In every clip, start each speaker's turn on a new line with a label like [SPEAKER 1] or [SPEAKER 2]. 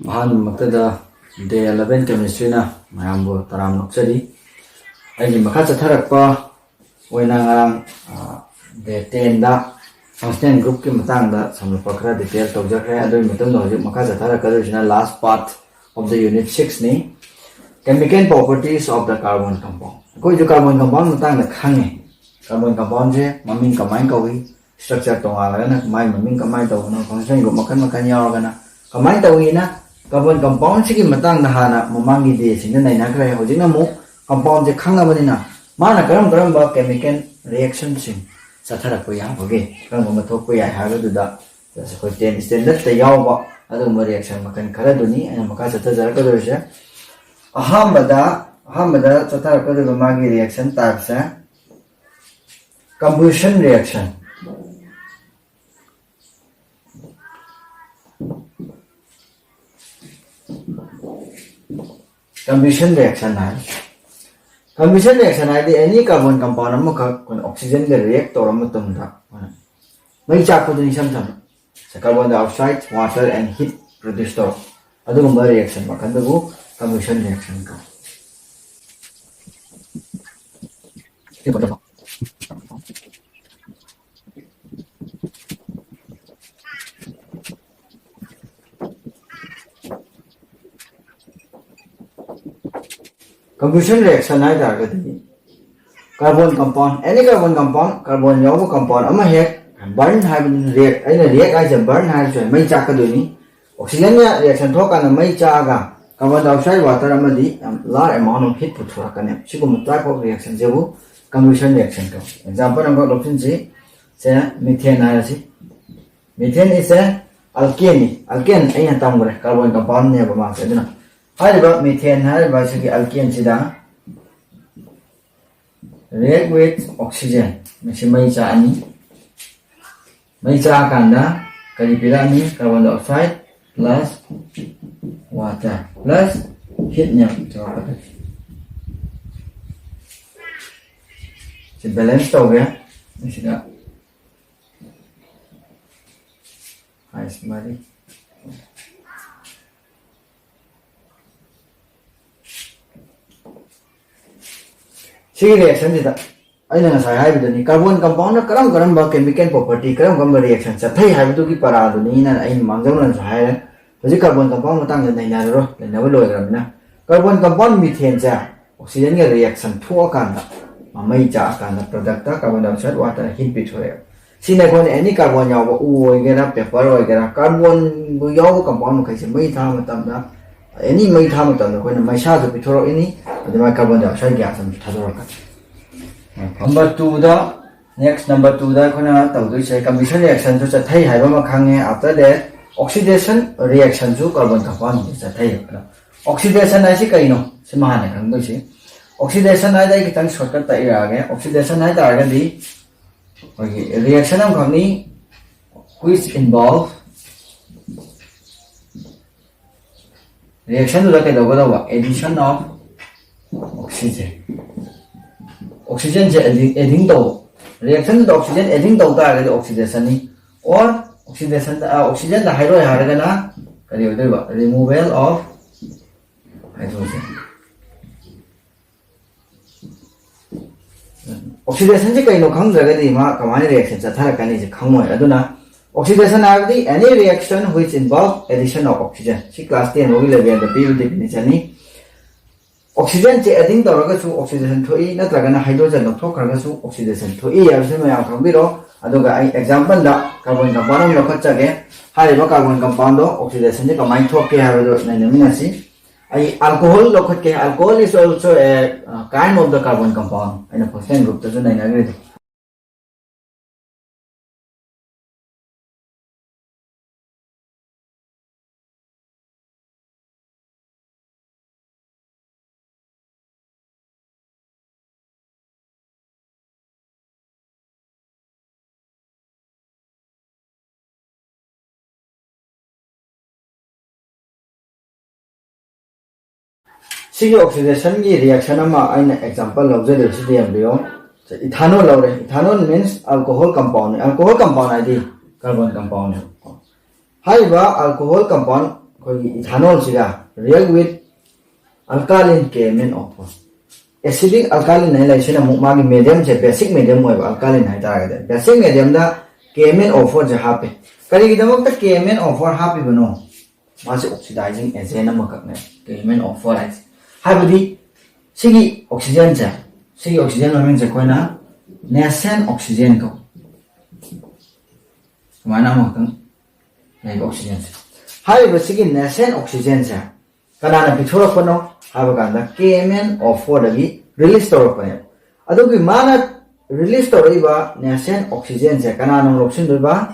[SPEAKER 1] Makada day 11 chemistry na mayambo taram nokchari ai makha chatharakpa oina day 10 da functional group ki matang da sampa khara detail tawjakre adoi matung no makha chatharakadusina last part of the unit 6 ni chemical properties of the carbon compound koi jo carbon compound matang da khange carbon compound je maming kamai kawi structure tongala na mai maming kamai tawna functional group makan yaoragana kamai tawina carbon compound sigi matang na hana mamangi de singna naina kra hojina mu compound je khanga banina mana karam ba chemical reaction sing sathara ko ya hoge karam ma thok ko ya ha ga duda so ko ten standard te yaw ba adu ma reaction makan khara duni ana maka satha jar ka do se ahamada sathara ko do magi reaction type sa combustion reaction combustion reaction hai any carbon compound amaka kon oxygen ge react tor amatum da mai cha ko ni sam carbon dioxide water and heat produce tor adu gumba reaction makan du combustion reaction ka combustion reaction hai da carbon compound any carbon compound carbon yaw compound ama he burn hai react aina react ai burn hai so mai cha ka duni oxygen ya reaction thoka na mai cha ga carbon dioxide water amadi large amount of heat puthra ka ne sigum type of reaction jebu combustion reaction ka example ang option C say methane hai si methane is a alkane aina tamgre carbon compound ne ba ma se duna Hariba methane hariba sigi alkane sida react with oxygen mesi mai cha ani mai cha kanda kari pirani carbon dioxide plus water plus heat nya coba si balance to gaya sida hai smari sigi reaction jida aina na sai haibiduni carbon compound na karam ba chemical property karam reaction cha thai haibidu ki para duni na ain mangjau na sai hoji carbon compound matang na naina ro na loi gramina carbon compound methane cha oxygen ge reaction thu akanda mai cha akanda product ta carbon dioxide water heat pi thore sine kon any carbon yaw ba u oi ge na paper oi ge na carbon bu yaw compound kai se mai tha matam da any mai tha matam da ko na mai sha du pi thoro ini adama carbon dioxide gas am thador ka number 2 da next number 2 da kona tawdoi se combustion reaction jo chathai haiba ma khange after that oxidation reaction jo carbon compound chathai oxidation ai si kaino sima hane khangdoi se oxidation ai dai kitang shortcut ta ira ge oxidation ai ta ga di okay reaction am khangni which involve reaction jo ke dogo da addition of oxygen je adding to reaction to oxygen adding to ta ga oxidation ni or oxygen da hydro ha ga na kari odai ba removal of hydrogen oxidation je kaino khang ga di ma kamani reaction cha thara kani je khangmoi aduna oxidation are the any reaction which involve addition of oxygen si class 10 hogi level the field definition ni oxygen je adding to raga su oxidation thoi na traga na hydrogen no thok raga su oxidation thoi ya se ma khang biro aduga ai example da carbon compound no khacha ge hari ba carbon compound do oxidation je kamai thok ke ha do na namina si ai alcohol lo khat ke alcohol is also a kind of the carbon compound in a functional group to na na gre sigi oxidation ki reaction ama aina example lawje de si dem bio ethanol lawre ethanol means alcohol compound id carbon compound haiba alcohol compound ethanol react with alkaline KMnO4 acidic alkaline medium basic medium alkaline basic medium da KMnO4 happy KMnO4 happy no mas oxidizing agent KMnO4 habdi sigi oxygen nascent oxygen ko mana oxygen sigi nascent oxygen kanana pithorok no habaganda KMnO4 dagi release torok adugi mana release toriba nascent oxygen kanana oxygen doiba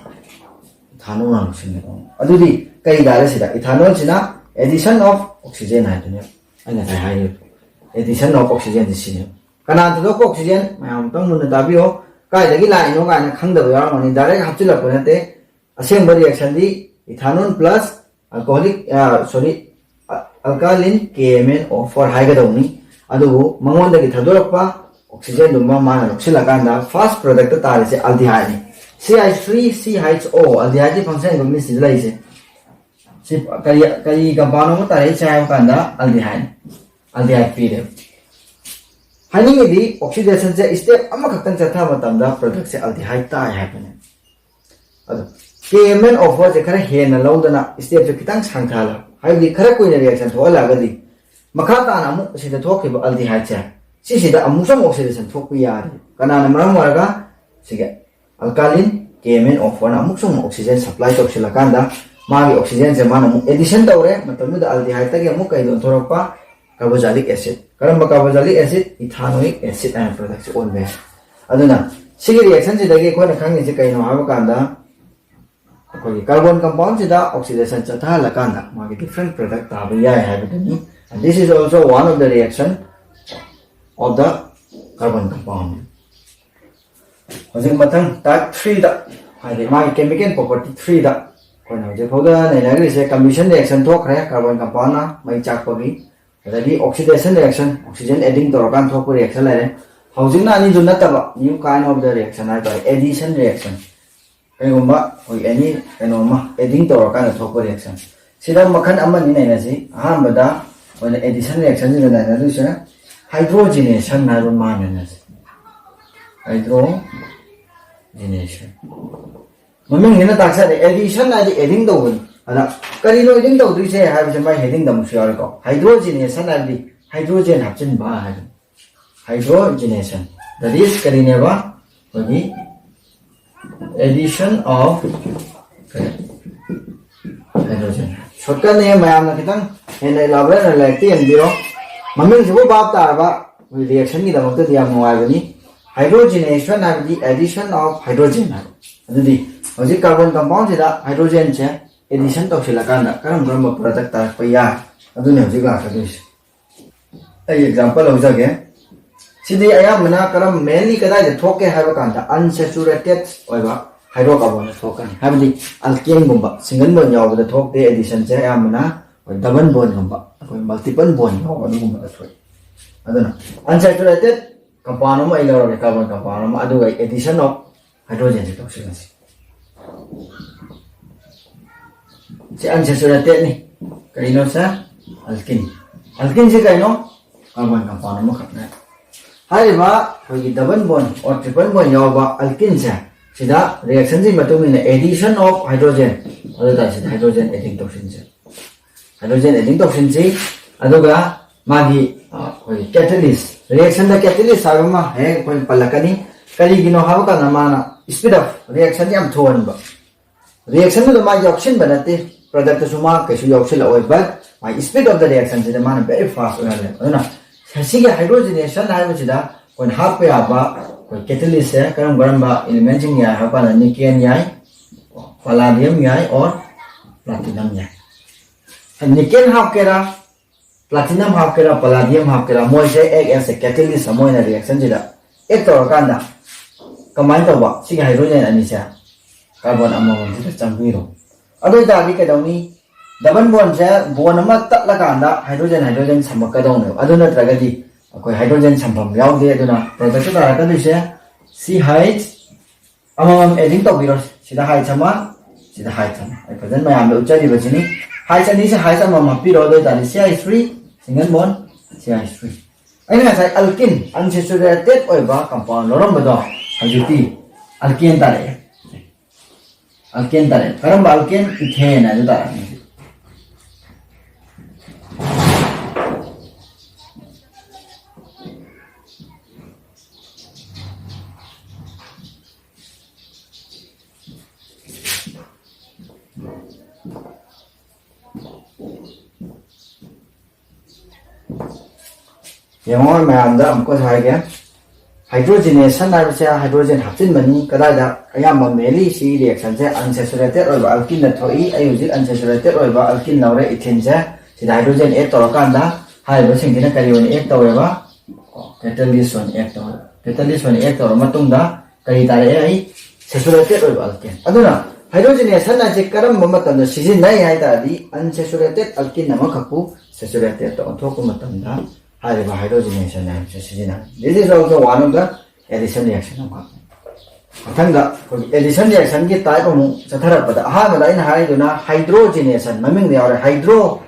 [SPEAKER 1] ethanol oxygen adudi kai dare sida ethanol sina addition of oxygen haidune ana hai addition of oxygen sine kanana to oxygen mayam tong mun dabio kai dagi la ino kana khangdaba yaramani direct hapchilak ponate asem reaction di ethanol plus alkaline KMnO4 haigadawni adubu mangondagi thadorappa oxygen dumma mana loksilakanda first product tarise aldehyde CH3CHO aldehyde function gumni sidlaise si kari compound mo tare chai kanda aldehyde pide hani di oxidation se step amma khaktan chatha matamda product se aldehyde ta haipane adu KMnO4 se khara hena lawdana step se kitang sangthala haidi khara koina reaction thola gadi makhada na mu sida thokiba aldehyde cha sida amusam oxidation thokpi yari kanana maram waraga siga alkaline KMnO4 na amusam oxygen supply toksilakanda magi oxygen se mana mu addition tawre matamda aldehyde tagi mu kai don thorakpa carboxylic acid karamba carboxylic acid ethanoic acid and products on be aduna sigi reaction sidagi koina khangi se kaino habakanda carbon compound sida oxidation chathala kanda magi different product tabu yai habidani and this is also one of the reaction of the carbon compound hojik matang type 3 da hadi magi chemical property 3 da koina je phoda nainagri se combustion reaction thokre carbon compound na mai chakpagi adagi oxidation reaction oxygen adding torokan thokpa reaction lare hojik na ani junna taba new kind of the reaction ai addition reaction Kayumba or any adding to or kind of top reaction. Sida Makan Amani Nanasi, Ahambada, when the addition reaction in the dilution, hydrogenation narumanas. Hydrogenation. Maming in the taxa, the addition at the adding the one. Carino adding the say have my heading the Mushiargo. Hydrogenation at the hydrogen hapsin by hydrogenation. That is Carineva for the addition of hydrogen. Shortcut name I am Nakitan and I love it like the and zero. Maming Zubu Bata with reaction in the Mota Diamoagani. Hydrogenation and the addition of hydrogen. The carbon compound is a hydrogen addition of Silakana, Karam product for ya. I don't know this. Example of again. See the ayamana karam mainly kada the toke have a kanta unsaturated oiva hydrocarbon token. Have the alkane gumba, single bond yaw with the talk the addition ayamana or double bond gumba, multiple bond yaw on the gumba. I don't know. Unsaturated compound or carbon compound, adu addition of hydrogen toxicity. See unsaturated ni Karino sa alkene. Alkene se kaino carbon compound. However, the double bond or triple bond yoba alkene sida reaction in addition of hydrogen other hydrogen adding toxin hydrogen adding toxin aduga magi catalyst reaction the catalyst sabama he palakani karigino hawka namana speed of reaction yam thonba reaction the magi oxygen banate product suma kasu oxygen but my speed of the reaction is man very fast Sasiga hydrogenation haibachida when half aba catalyst karam garamba elements in ya hapa nickel yai palladium yai or platinum yai and nickel half kera platinum half kera palladium half kera moi say egg as a catalyst moi na reaction jida ek to kanda combine to ba siga hydrogen ani cha carbon amount jida chambiro adoi da ni kadawni double bond bond ama tatlakanda hydrogen samakadawne aduna tragadi akoi hydrogen sampam yaude aduna product ta rakadise CH amam adding to biro sida hai chama ai present mayam uchari bachini Height and is a height of Mapiro that is CI3, single bond, CI3. I know as alkene, unsaturated over compound, Lorambado, Ajuti, alkene tare. Alkene tare. Karamba alkene, ethane, and that. Yang orang macam dah, amko saya ke, hydrogenation dah macam hydrogen hapsin bani, kadang dah, ayam memilih si reaction saya unsaturated oil alkene thoi, ayu jadi unsaturated oil alkene laure ethane saya, si hydrogen add torokan dah, hai bersih kita kali ini add tau apa, catalyst one add tau, catalyst one add tau, matung dah, kali tarik ai saturated oil alkene. Aduna hydrogenation dah cekaram mematan dah season naik hai tadi unsaturated alkene nama kapu saturated tau, untuk mematan dah. Hydrogenation this is also one of the addition reaction. Addition reaction type of hydrogenation.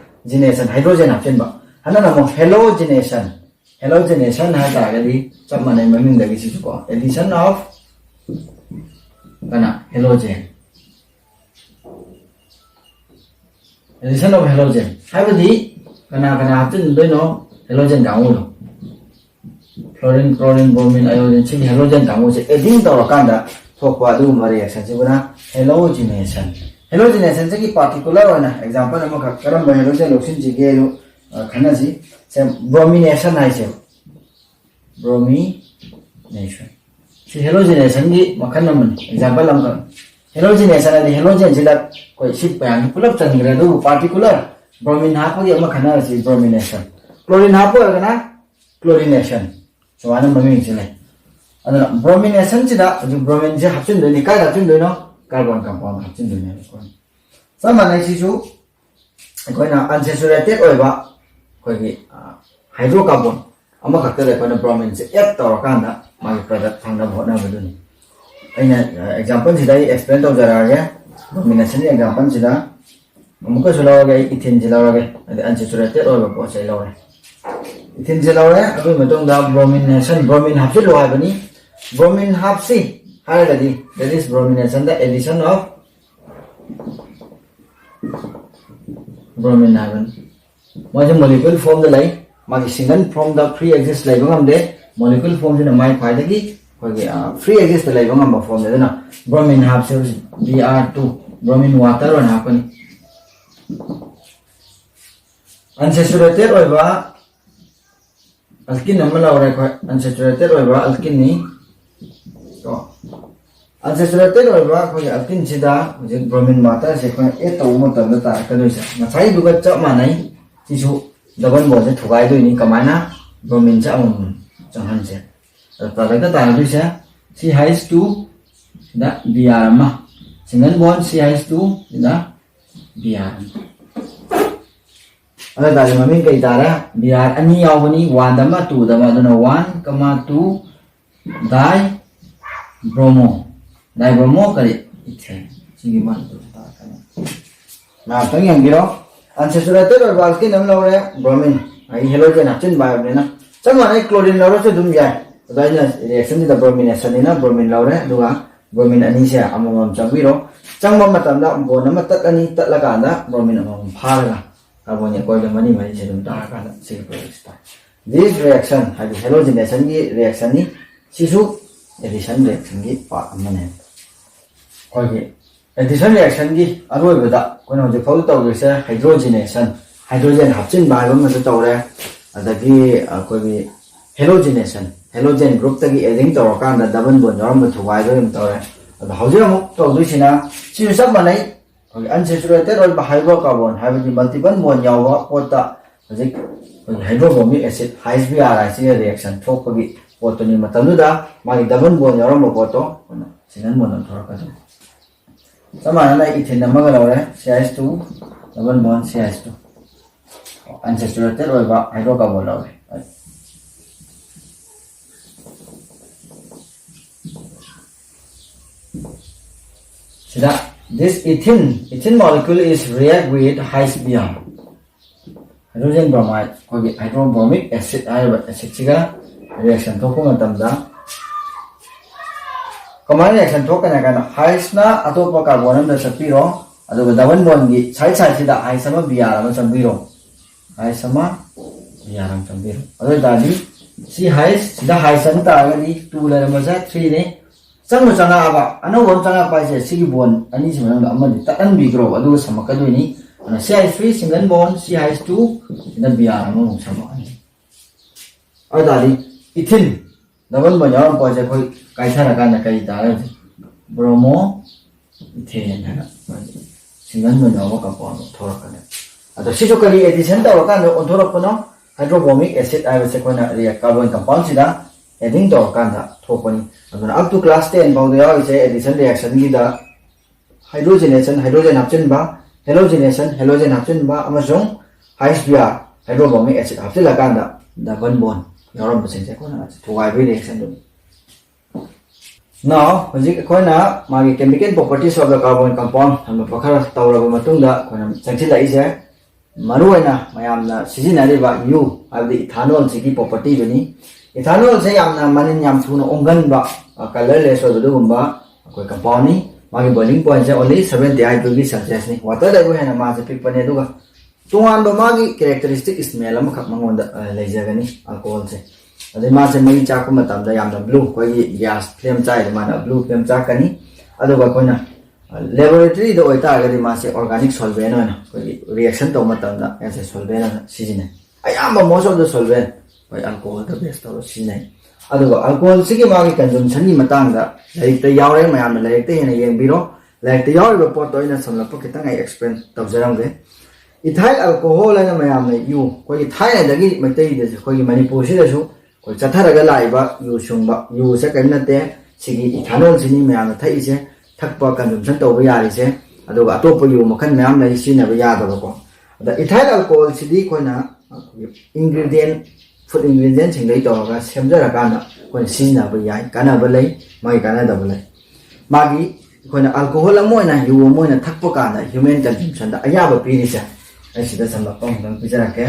[SPEAKER 1] Hydrogenation, hydrogen option. Halogenation. Halogenation has addition of halogen. Addition of halogen. Halogen kamu chlorine, chlorine, bromine, iodine, sini halogen kamu se adding tau kanda thok wa du reaction se guna halogenation. Halogenation se ki particular one example nama karam halogen oxygen jige lu khana si se bromination hai se bromination. Si halogenation ki makhan naman example lam halogenation adi halogen sila koi sip yang pulap chandra du particular bromine hapo di ama khana si bromination. Chlorine hapo agana chlorination. So anam mami sila. Adana bromination sida bromine je hapsin doi ni kai hapsin doi no carbon compound hapsin doi ni ko. Sama nai sisu ko na unsaturated oiba ko gi hydrocarbon ama khakta ko na bromine se add tor kanda ma product thangna bhona baduni. Aina example sida explain to jara ga bromination example sida amuka sulawa ga ethane jalawa ga unsaturated oiba ko sai lawa. Ethane jalawa abu matong da bromination bromine hapsi lo habani bromine hapsi hairadi that is bromination the addition of bromine haban moje molecule form the like magi single from the free exist like ngam de molecule form in my phai dagi hoge free exist like ngam form de na bromine hapsi Br2 bromine water on happen unsaturated oiba alkene namala ore ko unsaturated oiba alkene ni to unsaturated oiba ko alkene sida je bromine water se ko e to mo ta ta ka doi sa masai du ga chap manai sisu double bond se thugai doi ni kamana bromine cha am changhan se ta la ta ta doi sa CH2 da Br ma single bond CH2 da Br ada dari mami ke itara biar ani yawani 1 dama 2 dama dona 1, 2 dibromo kali ethane sigi man to ta kana na tang yang giro unsaturated or alkene nam laure bromine ai halogen hapchin ba ne na chama ai chlorine laure se dum ya daina reaction da bromination ni na bromine laure duga bromine ani se among chambiro changma matam da bond ma tat ani tat la kanda bromine among phara carbon ya coil mani mani se dum ta ka se produce. This reaction hadi halogenation ki reaction ni sisu addition reaction ki part amane. Okay. Addition reaction ki aroi bada kono je fall taw se hydrogenation hydrogen hapchin ba ba ma se tawre adagi ko bi halogenation halogen group tagi adding taw ka na double bond ram thuwai do im tawre ad hauja mo taw du sina sisu sab manai unsaturated oil hydrocarbon have multiple bond yawa pota like hydrobromic acid HBr reaction thok pagi poto ni matanuda magi double bond yawa mo poto sinan mo nan thora ka sama na ethane namaga lawre CH2 double bond CH2 unsaturated oil hydrocarbon lawre sida this ethene molecule is react with HBr, hydrogen bromide, hydrobromic acid, acid siga reaction thokpa matamda common reaction thokana kana haisna atopa carbon amda sapiro aduga double bond gi side sida hai sama br ama chambiro hai sama br ama chambiro adu dadi si hais sida hai san ta gani 2 la ma 3 ne changma changa aba anobon changa pa se sigi bond ani si manang amadi tan bi gro adu samakadui ni CH3 single bond CH2 ina br ama sama ani adu dadi ethene double bond yaw pa se khoi kai thara kana kai ta bromo ethane hana single bond yaw compound thorakane ado sijo kali addition ta wakanda onthorakpano hydrobromic acid I se kona react carbon compound sida adding to wakanda thokpani aduna up to class 10 bawda yaw is addition reaction gi da hydrogenation hydrogen hapchinba halogenation halogen hapchinba amasung HBr hydrobromic acid hapchila kanda double bond yawram basing se kona twbiyu reaction do. Now hojik koina magi chemical properties of the carbon compound hamba pakhara tawraba matungda koina changchila ise maruaina mayamna sijinariba u abdi ethanol sigi property duni ethanol se yamna manin yam thuna onganba colorless odugumba koi compound ni magi boiling point se only 78 degree celsius ni water level hena ma se pikpane duga tungan ba magi characteristic smell am khak mangonda leijagani alcohol se adai ma se mai chak ma tamda yamna blue koi gas flame chai mana blue flame chakani aduga koina laboratory do oita agadi ma se organic solvent na koi reaction to matamda as a solvent na sijine ayamba most of the solvent koi alcohol the best to sijine aduga alcohol sigi magi consumption ni matangda like the yaure mayam like the hena yengbiro like the yaure report to ina samlap kitang ai explain tawjaramge ethyl alcohol na mayam na yu koi ethyl dagi maitai de koi manipur si da su koi chatharaga laiba yu sungba yu se kanate sigi ethanol sini mayam thai ise thakpa consumption tawba yari se aduga atopa yu makhan mayam lai sinaba yadaba ko da ethyl alcohol sidi koina ingredient food ingredient singai tawga semjara kana koina sinaba yai kana balai mai kana da balai magi koina alcohol amoina yu amoina thakpa kana human consumption da ayaba pirisa asida samba pong dang pijara ke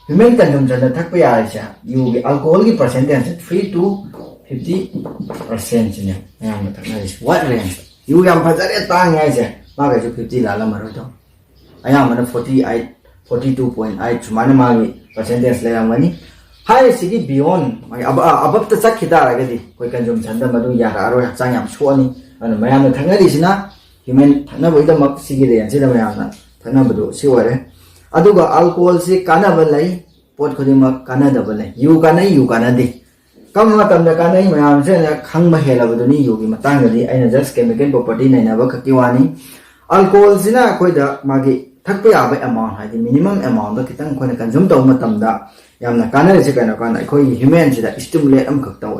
[SPEAKER 1] human consumption da thakpa yari se yu gi alcohol gi percentage 3 to 50% ne ayam thakna is what range you yam phajare tang ai se ma ga 50 la la maro to ayam mana 48 42.8 chumana magi percentage le amani hai sigi beyond magi abab ta chakhida ragadi koi consumption da madu ya aro chang yam suani ana mayam thangari sina human thana boida mak sigi re yanse da mayam na thana badu si ware aduga alcohol se kana balai pot khodima kana da balai you kana de kam matamda kana mayam se na khangma helabaduni yogi matangadi aina just chemical property naina ba khakiwani alcohol sina koida magi thakpa yaba amount haidi minimum amount da kitang khona consume taw matamda yamna kana se kana kana khoi human sida stimulate am khak taw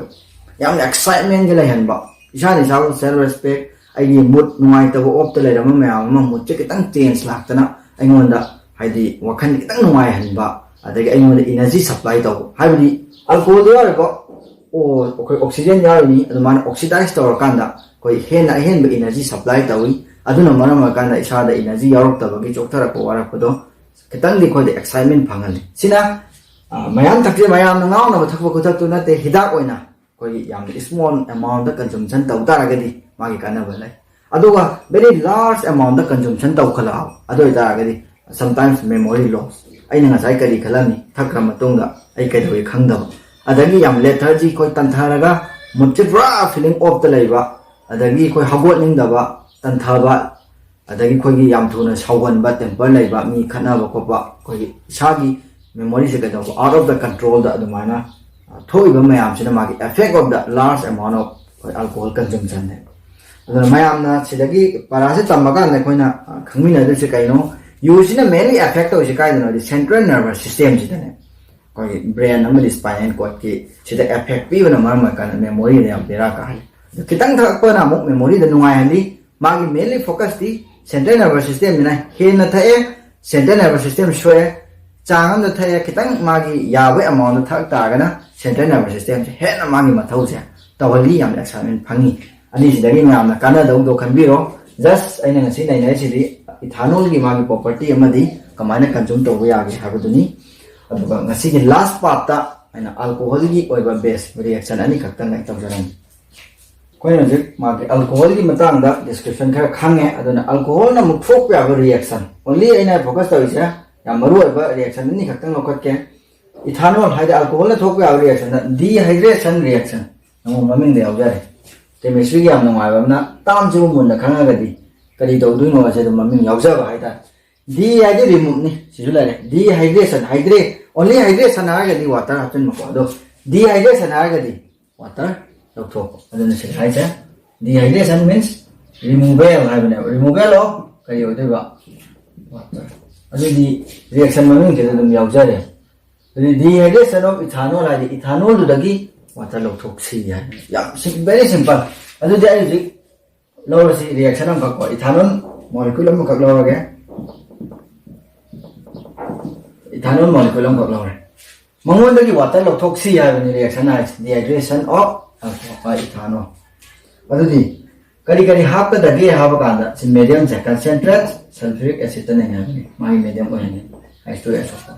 [SPEAKER 1] yamna excitement ge laihanba isani saw self respect ai mood nuai taw op ta lairama mayam ma mood che kitang change laktana aingonda haidi wakhan kitang nuai hanba adagi aingonda energy supply taw haibdi alcohol yarba o koi oxygen yarni adumana oxidize tawar kanda koi hena henba energy supply tawi aduna manama kanda isada energy yarok tabagi chokthara ko wara kodo kitang di koi excitement phangal sina mayam thakje mayam na ngaw na thakba ko thaktu na te hidak oina koi yam small amount da consumption taw taragadi magi kana balai aduga very large amount da consumption taw khala ado taragadi sometimes memory loss aina ngasai kali khalani thakra matunga ai kai doi khangdaba adagi yam lethargy koi tantharaga mutibra feeling of the laiba adagi koi hagot ningdaba tanthaba adagi koi gi yam thuna sawan ba temper laiba mi khana ba kopa koi sagi memory se kada out of the control da adumana thoi ba mayam sina magi effect of the large amount of koi alcohol consumption ne aduna mayam na sidagi parase tamaga na koi na khangmina de se kaino usina mainly affect o se kaino the central nervous system jitane koi brain amadi spinal cord ki sida effect pi na mar kan memory ne ampera ka hal kitang thak pa na mo memory da nungai hali magi mainly focus di central nervous system na he na thae central nervous system shwe changam da thae kitang magi yawe amount thak ta ga na central nervous system he na magi mathau se tawali yam examen phangi ani sidagi yam na kana do khanbiro just aina ngasi nai nai sidi ethanol gi magi property amadi kamaina consume toba yagi habuduni aduga ngasi gi last part ta aina alcohol gi oiba base reaction ani khakta ngai tawjaran koina je magi alcohol gi matang da description kha khange aduna alcohol na mukthok ya reaction only aina focus tawise ya maru oiba reaction ni khakta lokhat ke ethanol haida alcohol na thok ya reaction dehydration reaction namo maming de awjare chemistry gi amna ngai bamna tam ju mun na khanga gadi kari do du no ase maming yawja ba haida dehydrate remove ni sisu lare dehydration hydrate only hydration ha gadi water hapchen mako do dehydration ha gadi water lokthok aduna se haisa dehydration means removal haibane removal of kari odoi ba water adudi reaction maming ke dum yawjare dehydration of ethanol haidi ethanol du dagi water lokthok si ya very simple adudi ai lower si reaction am ko ethanol molecule am ko lower ge ethanol molecule am ko lower mangon dagi water lokthok si ya ni reaction ha dehydration of alcohol ethanol adudi kari kari hap ka dagi hab ka si medium se concentrate sulfuric acid ne ha mai medium ko ne H2SO4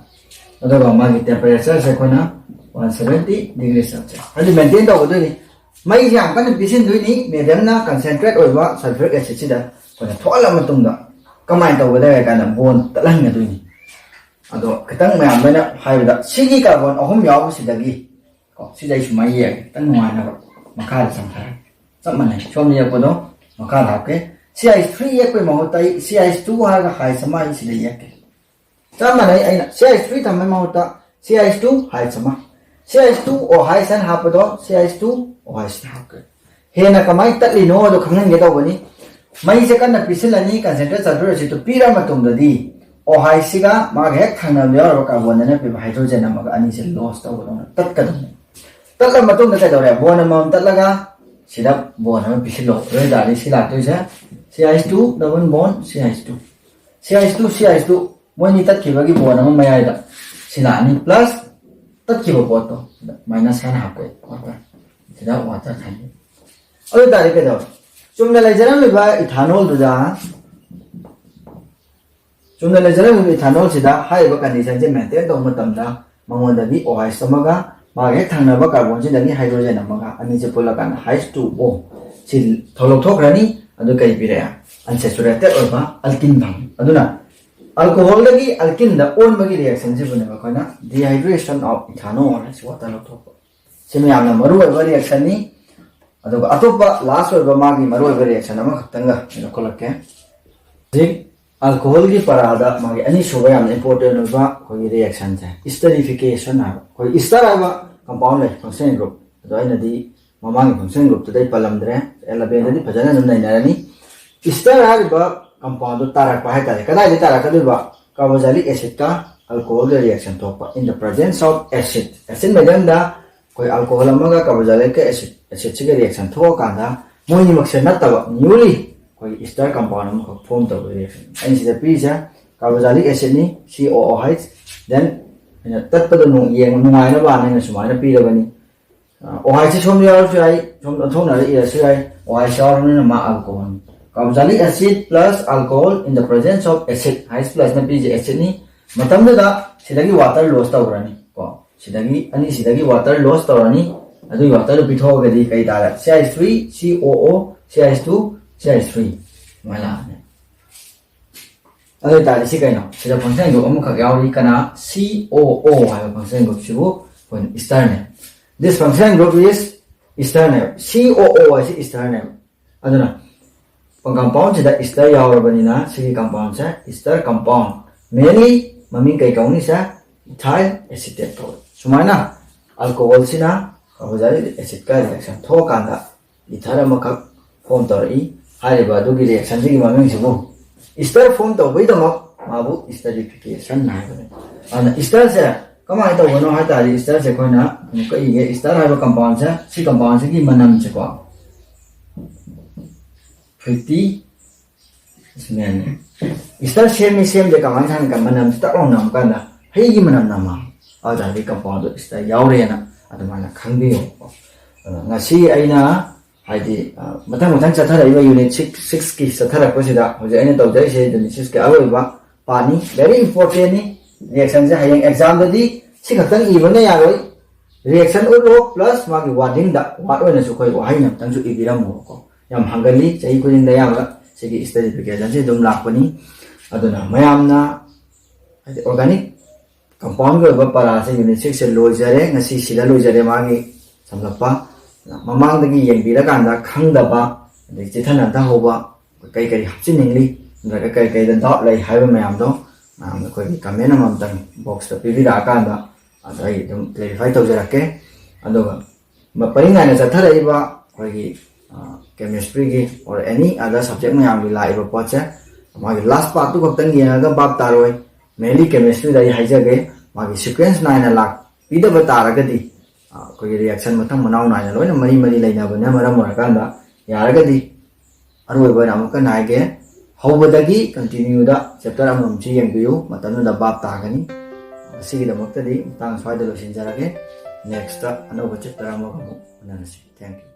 [SPEAKER 1] adoga magi temperature se kona 170 degrees Celsius adi maintain do do ni mai jam kan bisin du ni medium na concentrate oiba sulfuric acid sida kona thola matung da kamai to da ka na bond talang na du ni ado kitang mayam bana haida sigi carbon ahum yaw sidagi ko sidai sumai ye tan nuai na makha samthara samane chomni ko do makha ha ke CH3 ye ko mahotai CH2 ha ga hai samai sidai ye ke samane aina CH3 tamai mahota CH2 hai sama CH2 o hai san hapado CH2 o hai san hapke hena kamai tatli no do khangan ge dawani mai se kan na pisilani concentrate saturated to pira matung da di o hai siga ma ge thangna yor carbon na pe hydrogen ma ga ani se loss taw do tat ka tatla matung da ka dawre bon ma tatlaga sida bon ma pisilo re da ri sila to se CH2 double bond CH2 moi ni tat ki bagi bon ma mai da sila ni plus tất ki bo to minus han ha ko water sida water than oi da ri ke do chumna le jara me ba ethanol du da chumna le jara me ethanol sida hai ba condition je maintain do matam da mangon da bi OH samaga ma ge thangna ba carbon je da ni hydrogen amaga ani je pola kan H2O sil tholok thok rani adu kai bi re unsaturated or ba alkene bang aduna alcohol lagi alkene da on bagi reaction je bune ba koina dehydration of ethanol as water lokthok simi amna maru ba reaction ni aduga atopa last ba magi maru ba reaction ama khatanga lokolakke zik alcohol gi parada magi ani soba yam important ba koi reaction cha esterification ha koi ester ba compound le function group ado aina di mamang function group to dai palamdre 11 di phajana num nai narani ester ba compound tarak pa hai tare kadai di tarak kadu ba carboxylic acid ka alcohol reaction thopa in the presence of acid medium da koi alcohol amaga carboxylic acid chiga reaction thoka da moi ni makse natta ba newly koi ester compound am form to reaction ani sida pija carboxylic acid ni COOH then ina tatpa do nu yeng nungai na ba na sumai na pi da bani OH chom yaw sai chom thong na ri sai OH yaw na ma alcohol carboxylic acid plus alcohol in the presence of acid H plus na pj acid ni matam da sidagi water loss tawrani ko sidagi water loss tawrani adu water pitho ga di kai da CH3 COO CH2 CH3 mala adu ta si kai no sida function go am khak yaw ri kana COO ha function go chibu kon external this function group is external COO is external aduna compound sida ester yaurabanina sigi compound sa ester compound mainly maming kai kauni sa ethyl acetate to sumaina alcohol sina carboxylic acid ka reaction thokanda ethyl amakha form tori haiba du gi reaction sigi maming sibu ester form to bai dama mabu esterification na ba ana ester sa kamai to gono ha ta ester se koina kai ge ester ha compound sa si compound sigi manam se ko pretty semen ester same de kaman san kan manam ta ong nam kan da hei gi manam nama ada ri compound ester yaure na adamana khangbi ngasi aina haidi matang chathara iba unit 6 ki chathara ko sida hoje aina tawjai se unit 6 ke aroiba pani very important ni reaction je hayeng exam da di sikhatang ibane yaroi reaction uro plus magi wording da wat oina su khoi wahai nam tang su ibiram mo ko yam hangali chai ko da yam sigi study application se dum lakpani aduna mayamna organic compound ko ba para se unit 6 se loijare ngasi sida loijare magi samlapa mamang dagi yengbira kanda khangdaba adai chithana da hoba kai kai hapchiningli ndaga kai kai da dot lai haiba mayam do nam ko ni comment amam tang box ta pivira kanda adai dum clarify tawjarake adoga ma paringa na chathara iba koi chemistry gi or any other subject mayam li lai ba pocha magi last part tu kaptang yenga bab taroi mainly chemistry dai haijage magi sequence 9 lak pida ba taragadi koi reaction matang manau na loina mari mari laina bana maram morakanda yaragadi aroi ba namuka naige hobadagi continue da chapter amam chi yengbiyu matanu da bab tagani sigi da maktadi tang swaida lo sinjarage next anoba chapter amamu nanasi thank you